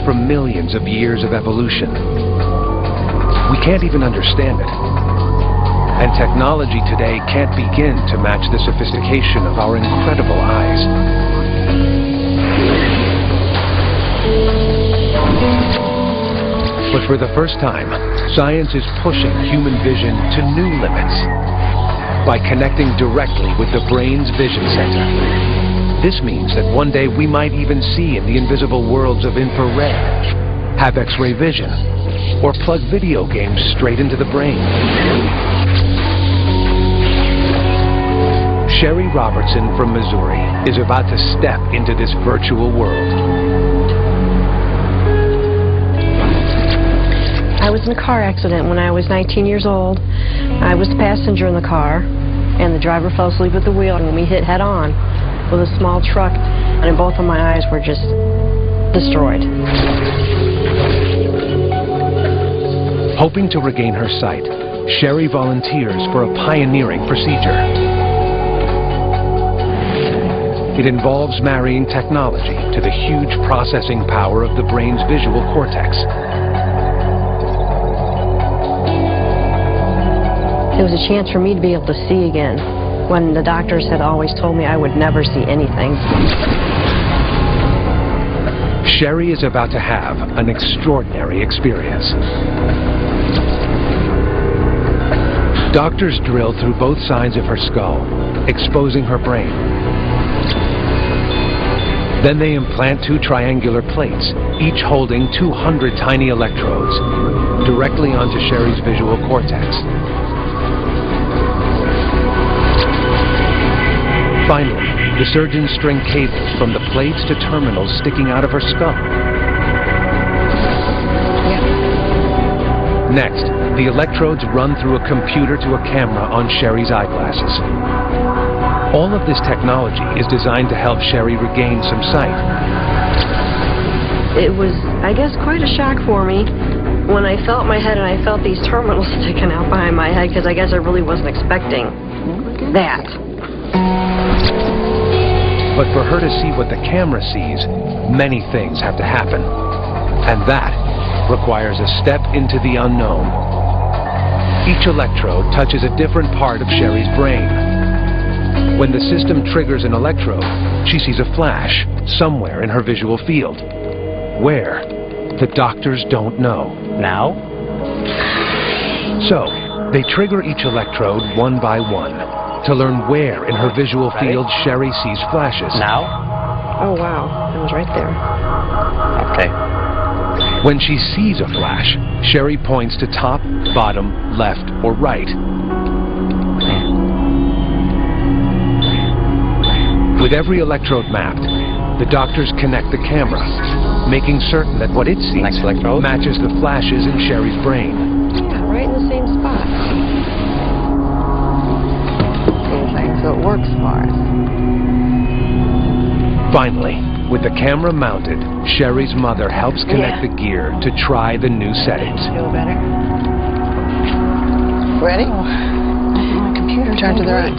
from millions of years of evolution. We can't even understand it. And technology today can't begin to match the sophistication of our incredible eyes. But for the first time, science is pushing human vision to new limits by connecting directly with the brain's vision center. This means that one day we might even see in the invisible worlds of infrared, have X-ray vision, or plug video games straight into the brain. Sherry Robertson from Missouri is about to step into this virtual world. I was in a car accident when I was 19 years old. I was the passenger in the car, and the driver fell asleep at the wheel, and we hit head-on with a small truck, and both of my eyes were just destroyed. Hoping to regain her sight, Sherry volunteers for a pioneering procedure. It involves marrying technology to the huge processing power of the brain's visual cortex. It was a chance for me to be able to see again, when the doctors had always told me I would never see anything. Sherry is about to have an extraordinary experience. Doctors drill through both sides of her skull, exposing her brain. Then they implant two triangular plates, each holding 200 tiny electrodes, directly onto Sherry's visual cortex. Finally, the surgeons string cables from the plates to terminals sticking out of her skull. Next, the electrodes run through a computer to a camera on Sherry's eyeglasses. All of this technology is designed to help Sherry regain some sight. It was, I guess, quite a shock for me when I felt my head and I felt these terminals sticking out behind my head, because I guess I really wasn't expecting that. But for her to see what the camera sees, many things have to happen. And that requires a step into the unknown. Each electrode touches a different part of Sherry's brain. When the system triggers an electrode, she sees a flash somewhere in her visual field. Where? The doctors don't know. Now? So, they trigger each electrode one by one to learn where in her visual field Sherry sees flashes. Now? Oh, wow. That was right there. Okay. When she sees a flash, Sherry points to top, bottom, left, or right. With every electrode mapped, the doctors connect the camera, making certain that what it sees matches the flashes in Sherry's brain. Yeah, right in the same spot. So it works for us. Finally, with the camera mounted, Sherry's mother helps connect the gear to try the new settings. Feel better? Ready? My computer Turn to the right.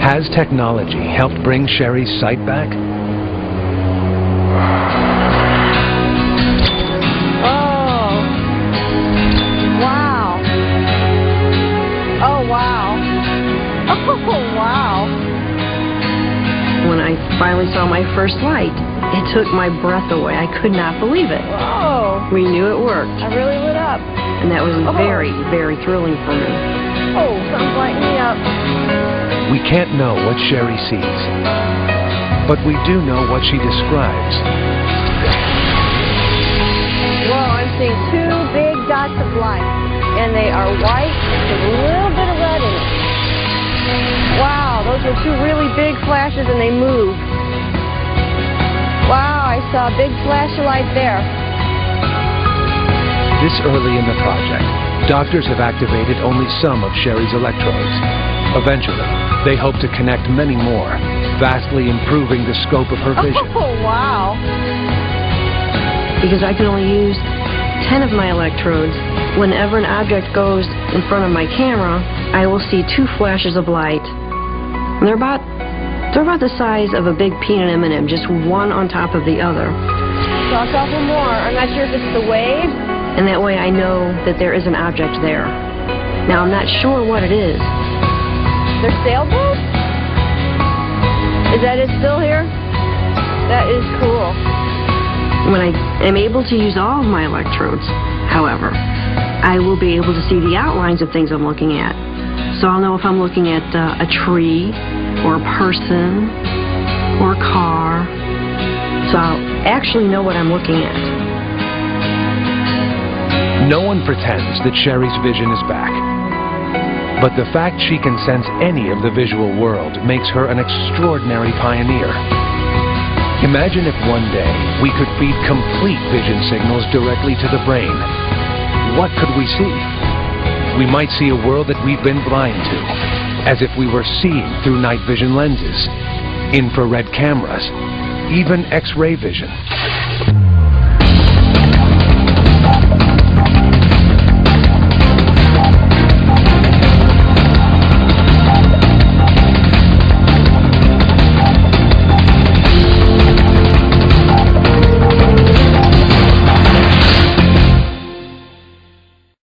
Has technology helped bring Sherry's sight back? Oh. Wow. Oh, wow. Oh, wow. When I finally saw my first light, it took my breath away. I could not believe it. Whoa. We knew it worked. I really lit up. And that was very, very thrilling for me. Oh, something's lighting me up. We can't know what Sherry sees, but we do know what she describes. Whoa, I'm seeing two big dots of light, and they are white with a little bit of red in it. Wow, those were two really big flashes, and they moved. Wow, I saw a big flash of light there. This early in the project, doctors have activated only some of Sherry's electrodes. Eventually, they hope to connect many more, vastly improving the scope of her vision. Oh, wow. Because I can only use 10 of my electrodes. Whenever an object goes in front of my camera, I will see two flashes of light. And they're about They're about the size of a big peanut M&M, just one on top of the other. Saw a couple more. I'm not sure if it's the waves. And that way I know that there is an object there. Now, I'm not sure what it is. They're sailboats? Is that it still here? That is cool. When I am able to use all of my electrodes, however, I will be able to see the outlines of things I'm looking at. So I'll know if I'm looking at a tree, or a person, or a car. So I'll actually know what I'm looking at. No one pretends that Sherry's vision is back. But the fact she can sense any of the visual world makes her an extraordinary pioneer. Imagine if one day we could feed complete vision signals directly to the brain. What could we see? We might see a world that we've been blind to, as if we were seeing through night vision lenses, infrared cameras, even X-ray vision.